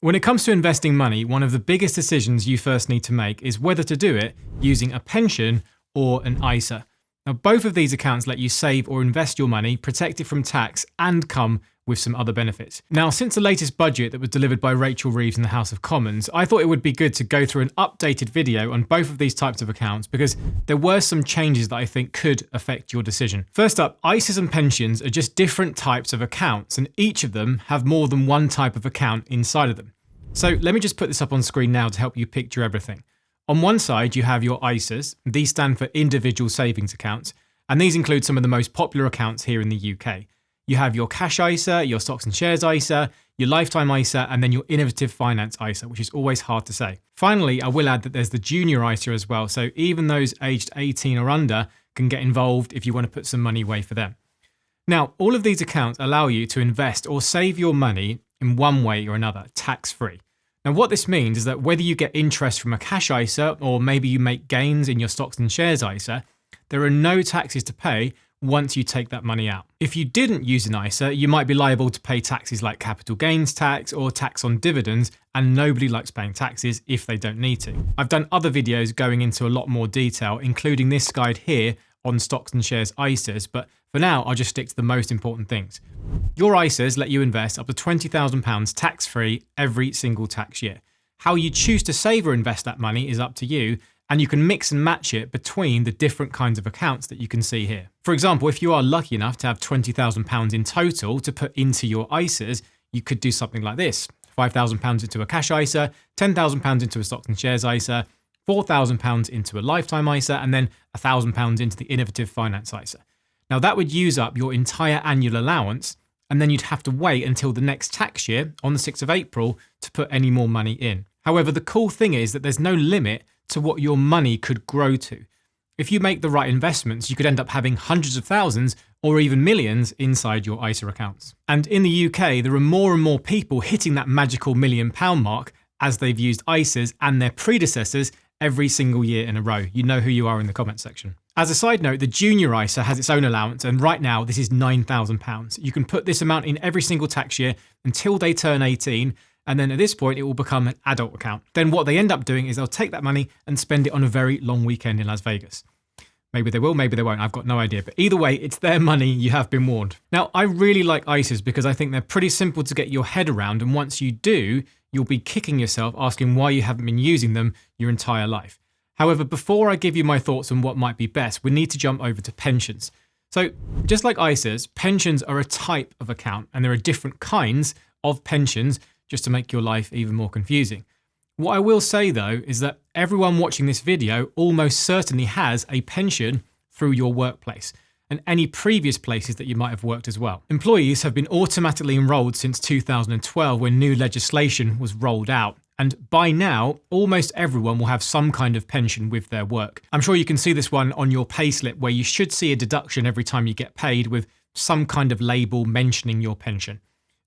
When it comes to investing money, one of the biggest decisions you first need to make is whether to do it using a pension or an ISA. Now, both of these accounts let you save or invest your money, protect it from tax, and come with some other benefits. Now, since the latest budget that was delivered by Rachel Reeves in the House of Commons, I thought it would be good to go through an updated video on both of these types of accounts because there were some changes that I think could affect your decision. First up, ISAs and pensions are just different types of accounts, and each of them have more than one type of account inside of them. So let me just put this up on screen now to help you picture everything. On one side, you have your ISAs. These stand for individual savings accounts, and these include some of the most popular accounts here in the UK. You have your cash ISA, your stocks and shares ISA, your lifetime ISA, and then your innovative finance ISA, which is always hard to say. Finally, I will add that there's the junior ISA as well, so even those aged 18 or under can get involved if you want to put some money away for them. Now, all of these accounts allow you to invest or save your money in one way or another, tax-free. Now, what this means is that whether you get interest from a cash ISA or maybe you make gains in your stocks and shares ISA, there are no taxes to pay once you take that money out. If you didn't use an ISA, you might be liable to pay taxes like capital gains tax or tax on dividends, and nobody likes paying taxes if they don't need to. I've done other videos going into a lot more detail, including this guide here on stocks and shares ISAs, but for now, I'll just stick to the most important things. Your ISAs let you invest up to £20,000 tax-free every single tax year. How you choose to save or invest that money is up to you, and you can mix and match it between the different kinds of accounts that you can see here. For example, if you are lucky enough to have £20,000 in total to put into your ISAs, you could do something like this. £5,000 into a cash ISA, £10,000 into a stocks and shares ISA, £4,000 into a lifetime ISA, and then £1,000 into the innovative finance ISA. Now that would use up your entire annual allowance, and then you'd have to wait until the next tax year on the 6th of April to put any more money in. However, the cool thing is that there's no limit to what your money could grow to. If you make the right investments, you could end up having hundreds of thousands or even millions inside your ISA accounts. And in the UK, there are more and more people hitting that magical £1 million mark as they've used ISAs and their predecessors every single year in a row. You know who you are in the comment section. As a side note, the junior ISA has its own allowance, and right now this is £9,000. You can put this amount in every single tax year until they turn 18, and then at this point it will become an adult account. Then what they end up doing is they'll take that money and spend it on a very long weekend in Las Vegas. Maybe they will, maybe they won't, I've got no idea. But either way, it's their money, you have been warned. Now, I really like ISAs because I think they're pretty simple to get your head around, and once you do, you'll be kicking yourself asking why you haven't been using them your entire life. However, before I give you my thoughts on what might be best, we need to jump over to pensions. So just like ISAs, pensions are a type of account, and there are different kinds of pensions just to make your life even more confusing. What I will say though is that everyone watching this video almost certainly has a pension through your workplace and any previous places that you might have worked as well. Employees have been automatically enrolled since 2012 when new legislation was rolled out. And by now, almost everyone will have some kind of pension with their work. I'm sure you can see this one on your payslip where you should see a deduction every time you get paid with some kind of label mentioning your pension.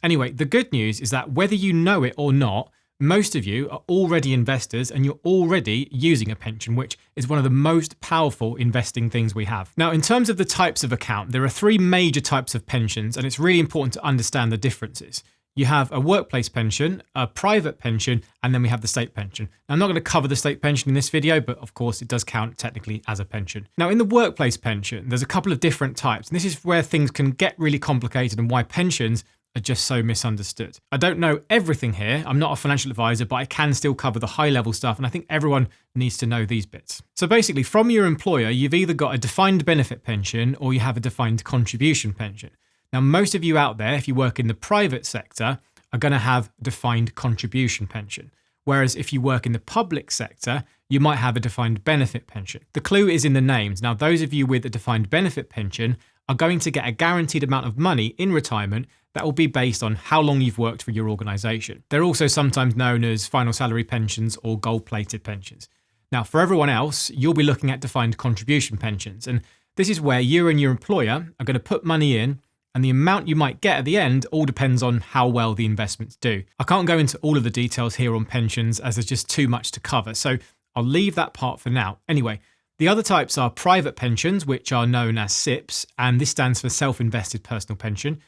Anyway, the good news is that whether you know it or not, most of you are already investors and you're already using a pension, which is one of the most powerful investing things we have. Now, in terms of the types of account, there are three major types of pensions, and it's really important to understand the differences. You have a workplace pension, a private pension, and then we have the state pension. Now, I'm not going to cover the state pension in this video, but of course it does count technically as a pension. Now, in the workplace pension, there's a couple of different types, and this is where things can get really complicated and why pensions are just so misunderstood. I don't know everything here. I'm not a financial advisor, but I can still cover the high level stuff, and I think everyone needs to know these bits. So basically, from your employer, you've either got a defined benefit pension or you have a defined contribution pension. Now, most of you out there, if you work in the private sector, are going to have a defined contribution pension. Whereas if you work in the public sector, you might have a defined benefit pension. The clue is in the names. Now, those of you with a defined benefit pension are going to get a guaranteed amount of money in retirement that will be based on how long you've worked for your organisation. They're also sometimes known as final salary pensions or gold-plated pensions. Now, for everyone else, you'll be looking at defined contribution pensions. And this is where you and your employer are going to put money in, and the amount you might get at the end all depends on how well the investments do. I can't go into all of the details here on pensions as there's just too much to cover, so I'll leave that part for now. Anyway, the other types are private pensions, which are known as SIPPs, and this stands for self-invested personal pension.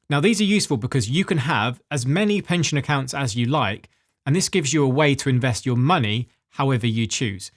Now, these are useful because you can have as many pension accounts as you like, and this gives you a way to invest your money however you choose.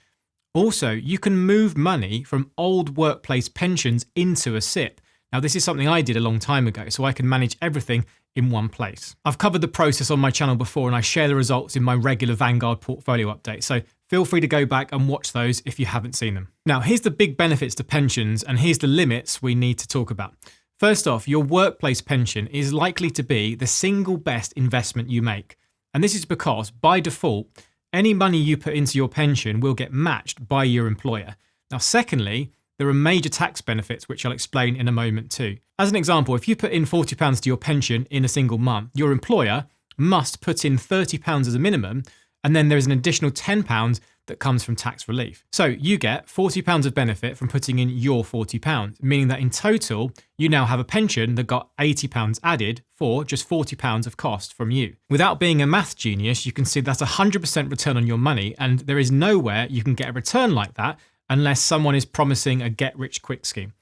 Also, you can move money from old workplace pensions into a SIPP. Now, this is something I did a long time ago, so I can manage everything in one place. I've covered the process on my channel before, and I share the results in my regular Vanguard portfolio update, so feel free to go back and watch those if you haven't seen them. Now, here's the big benefits to pensions, and here's the limits we need to talk about. First off, your workplace pension is likely to be the single best investment you make. And this is because, by default, any money you put into your pension will get matched by your employer. Now, secondly, there are major tax benefits, which I'll explain in a moment too. As an example, if you put in £40 to your pension in a single month, your employer must put in £30 as a minimum, and then there is an additional £10 that comes from tax relief. So you get £40 of benefit from putting in your £40, meaning that in total, you now have a pension that got £80 added for just £40 of cost from you. Without being a math genius, you can see that's 100% return on your money, and there is nowhere you can get a return like that unless someone is promising a get-rich-quick scheme.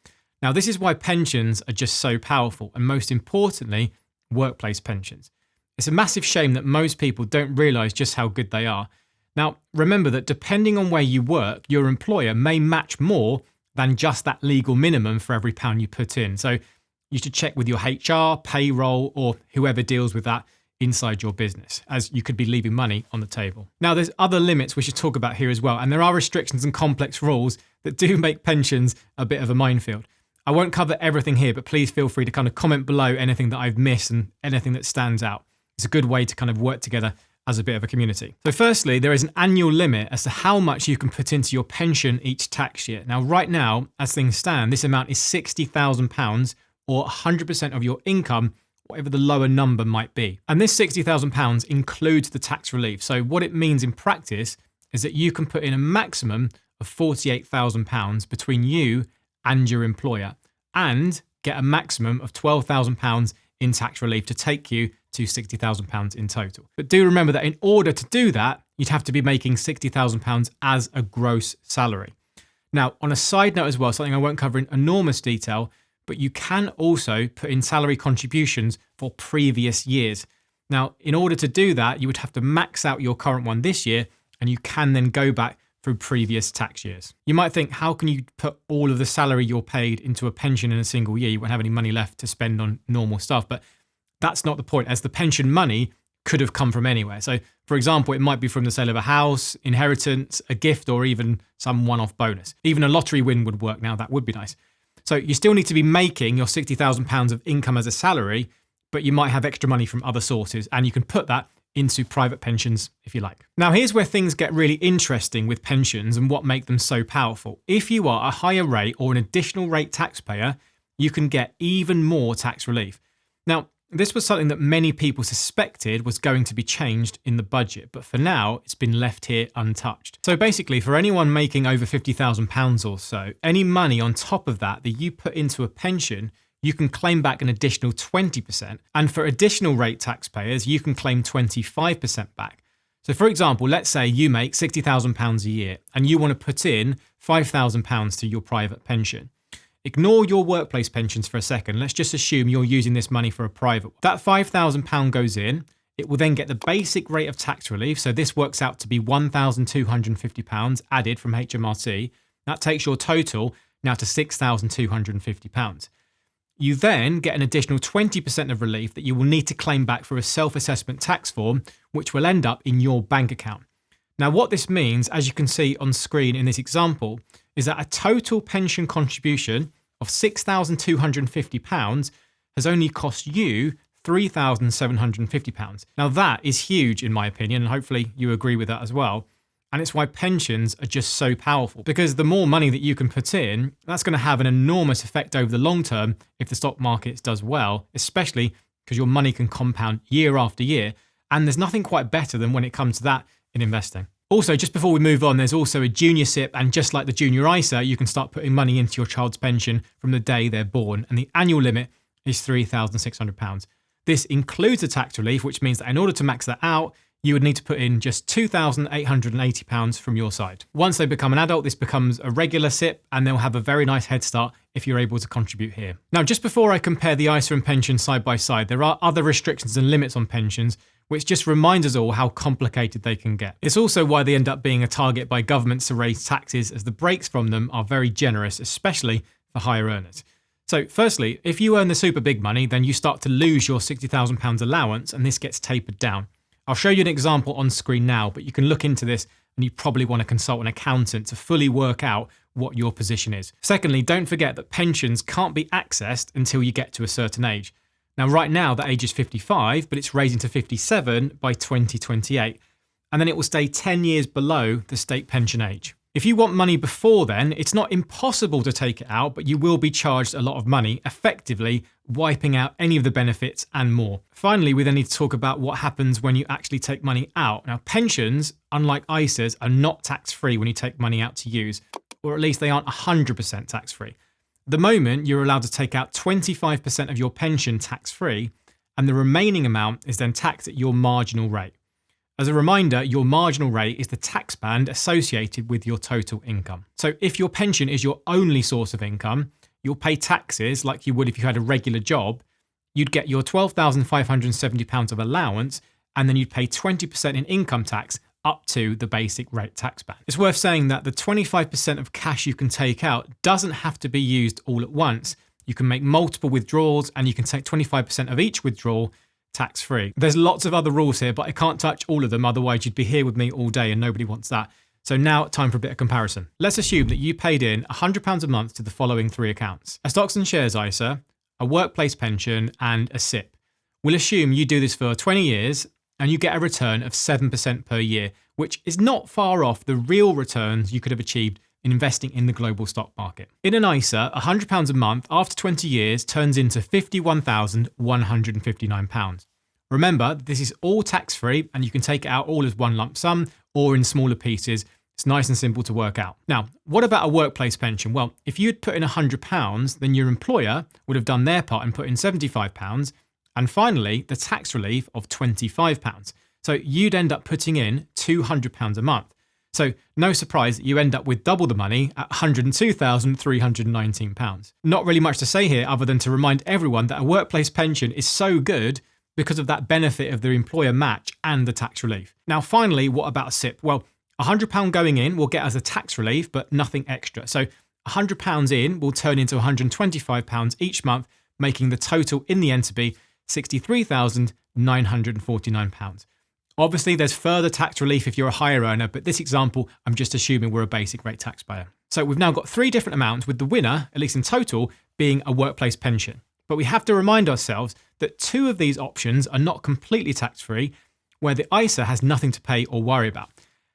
Now, this is why pensions are just so powerful, and most importantly, workplace pensions. It's a massive shame that most people don't realise just how good they are. Now, remember that depending on where you work, your employer may match more than just that legal minimum for every pound you put in. So you should check with your HR, payroll, or whoever deals with that inside your business, as you could be leaving money on the table. Now, there's other limits we should talk about here as well, and there are restrictions and complex rules that do make pensions a bit of a minefield. I won't cover everything here, but please feel free to kind of comment below anything that I've missed and anything that stands out. It's a good way to kind of work together as a bit of a community. So firstly, there is an annual limit as to how much you can put into your pension each tax year. Now, right now, as things stand, this amount is £60,000 or 100% of your income, whatever the lower number might be. And this £60,000 includes the tax relief. So what it means in practice is that you can put in a maximum of £48,000 between you and your employer and get a maximum of £12,000 in tax relief to take you to £60,000 in total. But do remember that in order to do that, you'd have to be making £60,000 as a gross salary. Now, on a side note as well, something I won't cover in enormous detail, but you can also put in salary contributions for previous years. Now, in order to do that, you would have to max out your current one this year, and you can then go back through previous tax years. You might think, how can you put all of the salary you're paid into a pension in a single year? You won't have any money left to spend on normal stuff, but that's not the point, as the pension money could have come from anywhere. So, for example, it might be from the sale of a house, inheritance, a gift, or even some one-off bonus. Even a lottery win would work now. That would be nice. So you still need to be making your £60,000 of income as a salary, but you might have extra money from other sources, and you can put that into private pensions if you like. Now, here's where things get really interesting with pensions and what make them so powerful. If you are a higher rate or an additional rate taxpayer, you can get even more tax relief. Now, this was something that many people suspected was going to be changed in the budget, but for now, it's been left here untouched. So basically, for anyone making over £50,000 or so, any money on top of that you put into a pension, you can claim back an additional 20%. And for additional rate taxpayers, you can claim 25% back. So for example, let's say you make £60,000 a year and you want to put in £5,000 to your private pension. Ignore your workplace pensions for a second. Let's just assume you're using this money for a private one. That £5,000 goes in. It will then get the basic rate of tax relief. So this works out to be £1,250 added from HMRC. That takes your total now to £6,250. You then get an additional 20% of relief that you will need to claim back for a self-assessment tax form, which will end up in your bank account. Now, what this means, as you can see on screen in this example, is that a total pension contribution of £6,250 has only cost you £3,750. Now, that is huge in my opinion, and hopefully you agree with that as well. And it's why pensions are just so powerful, because the more money that you can put in, that's going to have an enormous effect over the long term if the stock market does well, especially because your money can compound year after year. And there's nothing quite better than when it comes to that in investing. Also, just before we move on, there's also a junior SIPP, and just like the junior ISA, you can start putting money into your child's pension from the day they're born, and the annual limit is £3,600. This includes the tax relief, which means that in order to max that out, you would need to put in just £2,880 from your side. Once they become an adult, this becomes a regular SIPP and they'll have a very nice head start if you're able to contribute here. Now, just before I compare the ISA and pension side by side, there are other restrictions and limits on pensions, which just reminds us all how complicated they can get. It's also why they end up being a target by governments to raise taxes, as the breaks from them are very generous, especially for higher earners. So firstly, if you earn the super big money, then you start to lose your £60,000 allowance and this gets tapered down. I'll show you an example on screen now, but you can look into this and you probably want to consult an accountant to fully work out what your position is. Secondly, don't forget that pensions can't be accessed until you get to a certain age. Now, right now, that age is 55, but it's raising to 57 by 2028. And then it will stay 10 years below the state pension age. If you want money before then, it's not impossible to take it out, but you will be charged a lot of money, effectively wiping out any of the benefits and more. Finally, we then need to talk about what happens when you actually take money out. Now, pensions, unlike ISAs, are not tax-free when you take money out to use, or at least they aren't 100% tax-free. At the moment, you're allowed to take out 25% of your pension tax-free, and the remaining amount is then taxed at your marginal rate. As a reminder, your marginal rate is the tax band associated with your total income. So if your pension is your only source of income, you'll pay taxes like you would if you had a regular job. You'd get your £12,570 of allowance, and then you'd pay 20% in income tax up to the basic rate tax band. It's worth saying that the 25% of cash you can take out doesn't have to be used all at once. You can make multiple withdrawals and you can take 25% of each withdrawal tax-free. There's lots of other rules here, but I can't touch all of them, otherwise you'd be here with me all day and nobody wants that. So now, time for a bit of comparison. Let's assume that you paid in £100 a month to the following three accounts: a stocks and shares ISA, a workplace pension, and a SIPP. We'll assume you do this for 20 years and you get a return of 7% per year, which is not far off the real returns you could have achieved in investing in the global stock market. In an ISA, £100 a month after 20 years turns into £51,159. Remember, this is all tax-free and you can take it out all as one lump sum or in smaller pieces. It's nice and simple to work out. Now, what about a workplace pension? Well, if you had put in £100, then your employer would have done their part and put in £75. And finally, the tax relief of £25. So you'd end up putting in £200 a month. So no surprise that you end up with double the money at £102,319. Not really much to say here other than to remind everyone that a workplace pension is so good because of that benefit of the employer match and the tax relief. Now, finally, what about a SIPP? Well, £100 going in will get us a tax relief, but nothing extra. So £100 in will turn into £125 each month, making the total in the end to be £63,949. Obviously, there's further tax relief if you're a higher earner, but this example, I'm just assuming we're a basic rate taxpayer. So we've now got three different amounts, with the winner, at least in total, being a workplace pension. But we have to remind ourselves that two of these options are not completely tax-free, where the ISA has nothing to pay or worry about.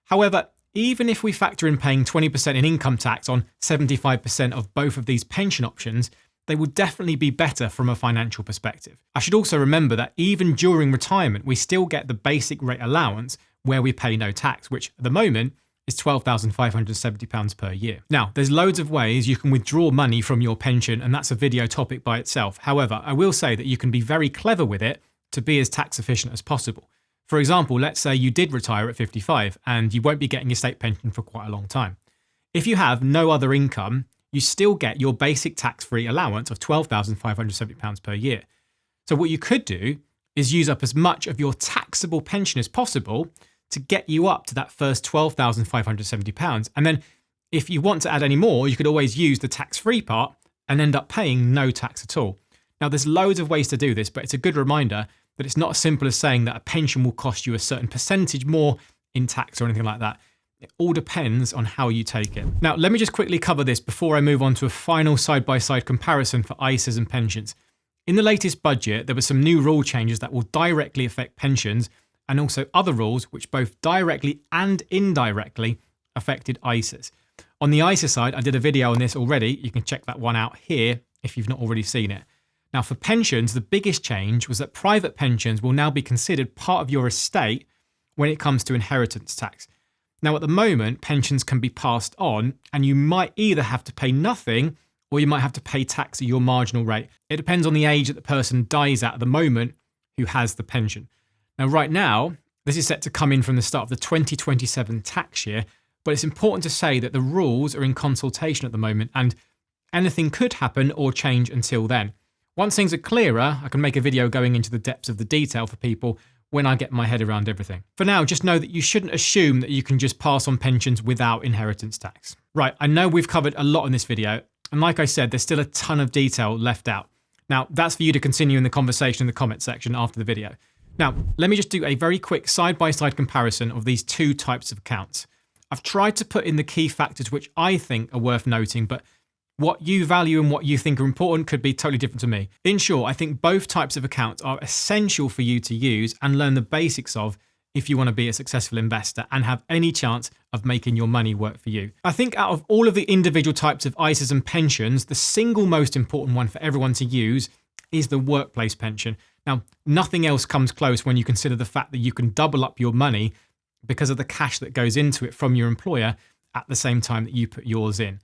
However, even if we factor in paying 20% in income tax on 75% of both of these pension options, they will definitely be better from a financial perspective. I should also remember that even during retirement, we still get the basic rate allowance where we pay no tax, which at the moment is £12,570 per year. Now, there's loads of ways you can withdraw money from your pension, and that's a video topic by itself. However, I will say that you can be very clever with it to be as tax efficient as possible. For example, let's say you did retire at 55 and you won't be getting your state pension for quite a long time. If you have no other income, you still get your basic tax-free allowance of £12,570 per year. So what you could do is use up as much of your taxable pension as possible to get you up to that first £12,570. And then if you want to add any more, you could always use the tax-free part and end up paying no tax at all. Now, there's loads of ways to do this, but it's a good reminder that it's not as simple as saying that a pension will cost you a certain percentage more in tax or anything like that. It all depends on how you take it. Now, let me just quickly cover this before I move on to a final side-by-side comparison for ISAs and pensions. In the latest budget, there were some new rule changes that will directly affect pensions, and also other rules which both directly and indirectly affected ISAs. On the ISA side, I did a video on this already. You can check that one out here if you've not already seen it. Now, for pensions, the biggest change was that private pensions will now be considered part of your estate when it comes to inheritance tax. Now, at the moment, pensions can be passed on, and you might either have to pay nothing or you might have to pay tax at your marginal rate. It depends on the age that the person dies at the moment who has the pension. Now, right now, This is set to come in from the start of the 2027 tax year, but it's important to say that the rules are in consultation at the moment and anything could happen or change until then. Once things are clearer, I can make a video going into the depths of the detail for people when I get my head around everything. For now, just know that you shouldn't assume that you can just pass on pensions without inheritance tax. Right, I know we've covered a lot in this video, and like I said, there's still a ton of detail left out. Now, that's for you to continue in the conversation in the comment section after the video. Now, let me just do a very quick side-by-side comparison of these two types of accounts. I've tried to put in the key factors which I think are worth noting, but what you value and what you think are important could be totally different to me. In short, I think both types of accounts are essential for you to use and learn the basics of if you want to be a successful investor and have any chance of making your money work for you. I think out of all of the individual types of ISAs and pensions, the single most important one for everyone to use is the workplace pension. Now, nothing else comes close when you consider the fact that you can double up your money because of the cash that goes into it from your employer at the same time that you put yours in.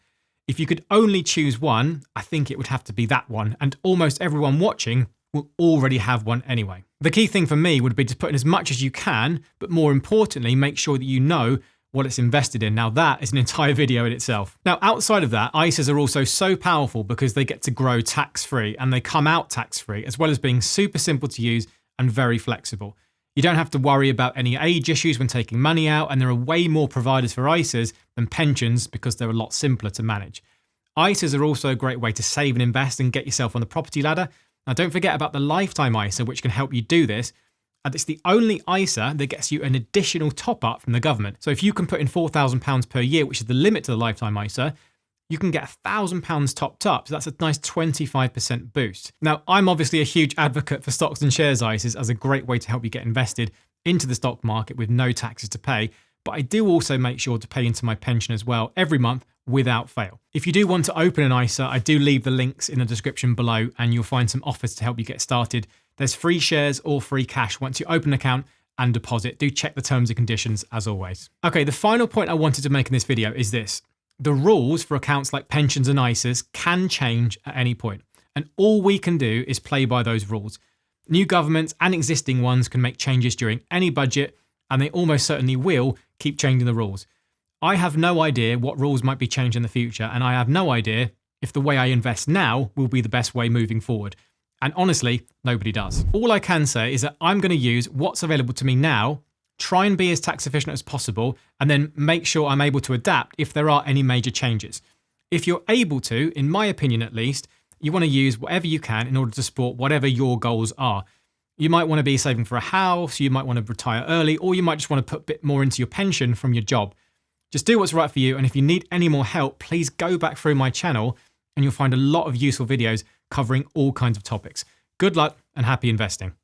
If you could only choose one, I think it would have to be that one, and almost everyone watching will already have one anyway. The key thing for me would be to put in as much as you can, but more importantly, make sure that you know what it's invested in. Now that is an entire video in itself. Now, outside of that, ISAs are also so powerful because they get to grow tax-free and they come out tax-free, as well as being super simple to use and very flexible. You don't have to worry about any age issues when taking money out, and there are way more providers for ISAs than pensions because they're a lot simpler to manage. ISAs are also a great way to save and invest and get yourself on the property ladder. Now, don't forget about the lifetime ISA, which can help you do this. And it's the only ISA that gets you an additional top-up from the government. So if you can put in £4,000 per year, which is the limit to the lifetime ISA, you can get £1,000 topped up. So that's a nice 25% boost. Now, I'm obviously a huge advocate for stocks and shares ISAs as a great way to help you get invested into the stock market with no taxes to pay. But I do also make sure to pay into my pension as well every month without fail. If you do want to open an ISA, I do leave the links in the description below and you'll find some offers to help you get started. There's free shares or free cash once you open an account and deposit. Do check the terms and conditions as always. Okay, the final point I wanted to make in this video is this. The rules for accounts like pensions and ISAs can change at any point, and all we can do is play by those rules. New governments and existing ones can make changes during any budget, and they almost certainly will keep changing the rules. I have no idea what rules might be changed in the future, and I have no idea if the way I invest now will be the best way moving forward. And honestly, nobody does. All I can say is that I'm going to use what's available to me now, try and be as tax efficient as possible, and then make sure I'm able to adapt if there are any major changes. If you're able to, in my opinion at least, you want to use whatever you can in order to support whatever your goals are. You might want to be saving for a house, you might want to retire early, or you might just want to put a bit more into your pension from your job. Just do what's right for you, and if you need any more help, please go back through my channel and you'll find a lot of useful videos covering all kinds of topics. Good luck and happy investing.